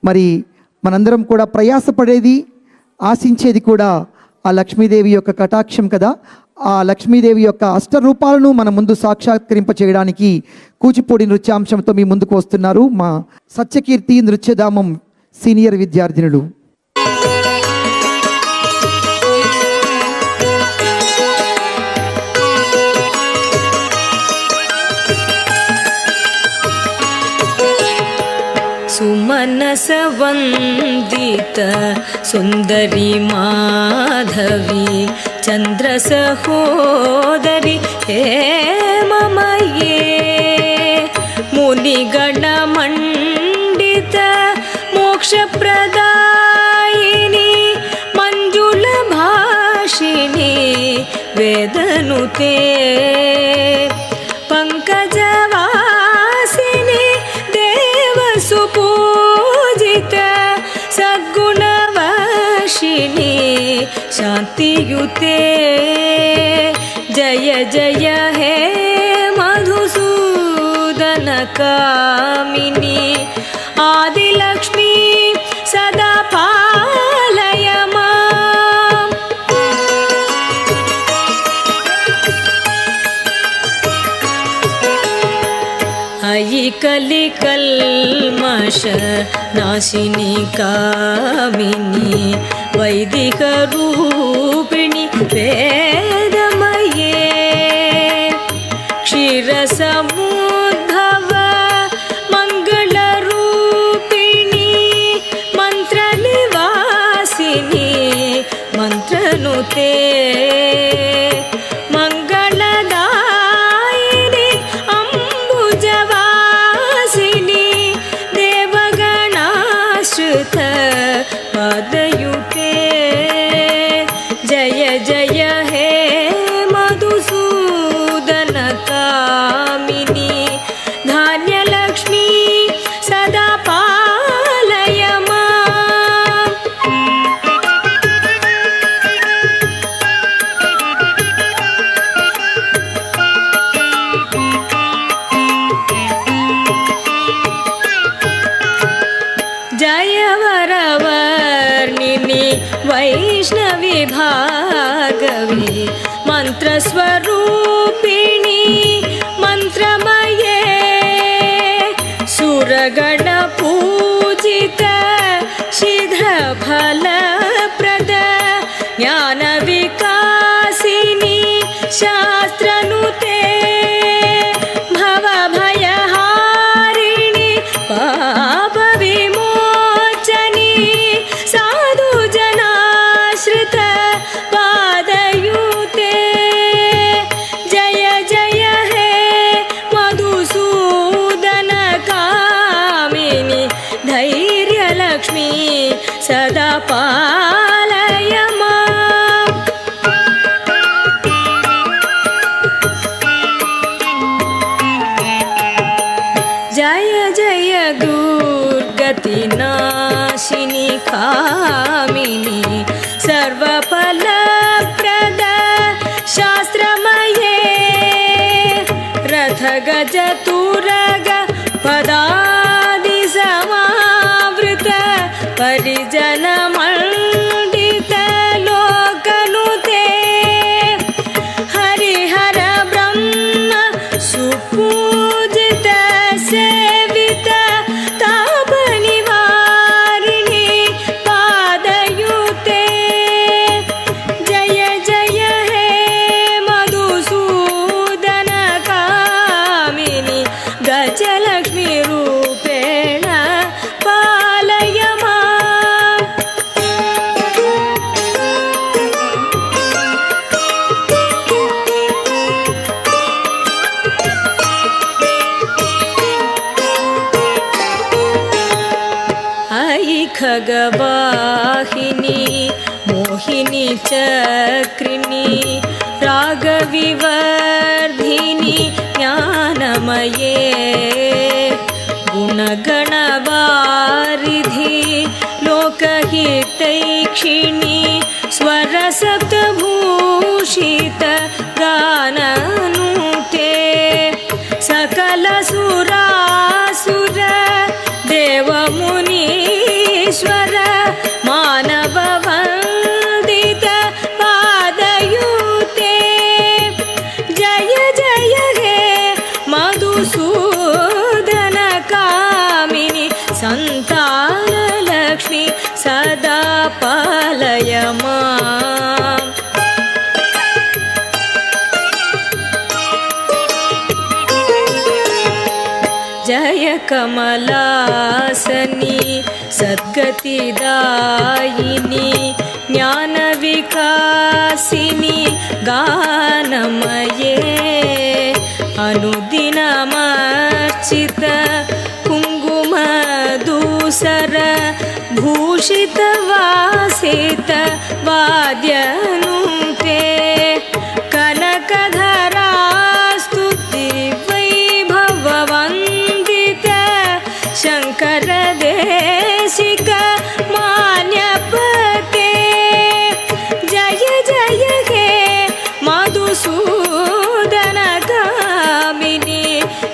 మరి మనందరం కూడా ప్రయాసపడేది, ఆశించేది కూడా ఆ లక్ష్మీదేవి యొక్క కటాక్షం కదా. ఆ లక్ష్మీదేవి యొక్క అష్టరూపాలను మన ముందు సాక్షాత్కరింప చేయడానికి కూచిపూడి నృత్యాంశంతో మీ ముందుకు వస్తున్నారు మా సత్యకీర్తి నృత్యధామం సీనియర్ విద్యార్థినులు. सुमनस वंदित सुंदरी माधवी चंद्र सहोदरी हे ममये मुनिगण मंडित मोक्ष प्रदायिनी मंजुल भाषिणी वेदनुते पंकजवासिनी सुपूजित सद्गुणवाशिनी शांतियुते जय जय हे मधुसूदन कामिनी आदिलक्ष्मी सदा पालय माम्. अयि कलिकल्मष नाशिनी कामिनी वैदिक रूपिणी वेदमये क्षीरसमुद्भव मंगलरूपिणी मंत्रनिवासिनी मंत्रनुते मंगलदायिनी अंबुजवासिनी देवगणाश्रित पदयुते जय जय हे मधुसूदन कामिनी धान्यलक्ष्मी सदा पालय माम्. जय वरवर्णिनी वैष्णवी भागवी मंत्रस्वरूपिणी मंत्रमये सुरगण पूजित शीघ्रफलप्रद ज्ञान विकासिनी शास्त्रनुते भवभयहारिणी पाप विमोचनी साधु जनाश्रित पादयुते जय जय हे मधुसूदन कामिनी धैर्यलक्ष्मी सदा पालय माम्. जय जय दुर्गति नाशिनी कामिनी सर्वफलप्रद शास्त्रमये रथ गज तुरग पदादि समावृत परिजन मंडित लोकनुते हरिहर ब्रह्म सुपूजित सेवित ताप निवारिणी पादयुते जय जय हे मधुसूदन कामिनी गजलक्ष्मी रूपेण पालय माम्. अयि खगवाहिनी मोहिनी चक्रिणी रागविवर्धिनी ज्ञानमये गुणगणवारिधि लोकहितैक्षिणी स्वरसप्तभूषित गाननुते सकल सुरासुर देवमुनि ईश्वर मानव वंदित पादयुते जय जय हे मधुसूदन कामिनि संतान लक्ष्मी सदा पालय माम् जय कमलासनी सद्गतिदायिनी ज्ञानविकासिनी गानमये अनुदिनमर्चित कुङ्कुमधूसर भूषितवासित वाद्यनुते कनकधरा स्तुति वैभववन्दित शङ्कर देशिक मान्यपते जय जय हे मधुसूदन कामिनि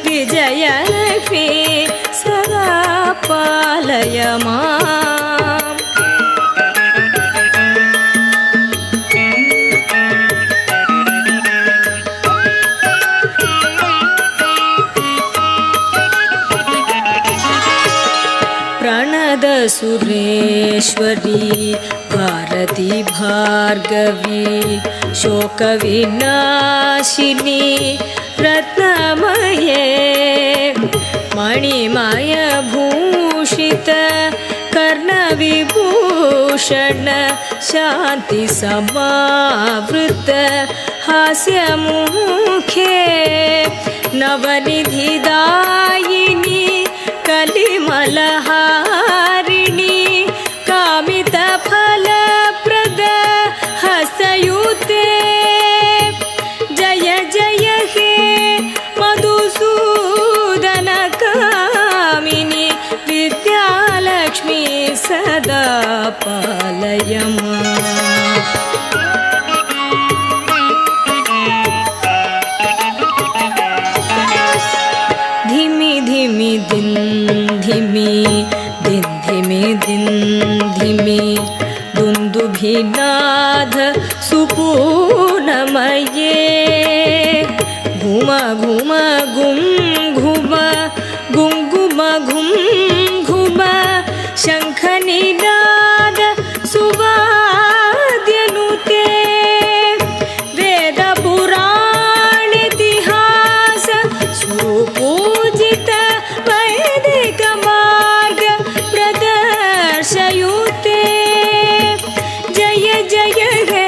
विजयलक्ष्मी सदा पालय माम् प्रणद सुरेश्वरी भारती भार्गवी शोकविनाशिनी रत्नमये मणिमय भूषित कर्णविभूषण शान्ति समावृत हास्यमुखे नवनिधिदायिनी कलिमलहारिणी कामितफलप्रद हस्तयुते जय जय हे मधुसूदन कामिनि विद्यालक्ष्मी सदा पालय माम् धिमि धिमि दिन धिमि दिन धिमि दिन धिमि दुन्दुभिनाद सुपूर्णमये घुम घुम गुं घुम गुङ्गुम घुं घुम शङ्खनिनाद सुवाद्यनुते वेदपुराणेतिहास सुपूजित वैदिक मार्ग प्रदर्शयुते जय जय हे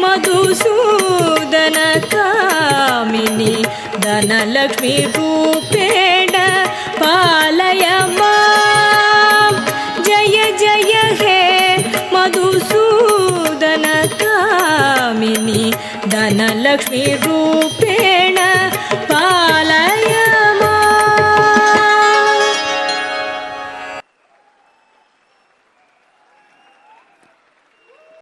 मधुसूदन कामिनि धनलक्ष्मी रूपेण पालय माम् जय जय हे मधुसूदन कामिनि धनलक्ष्मी रूपेण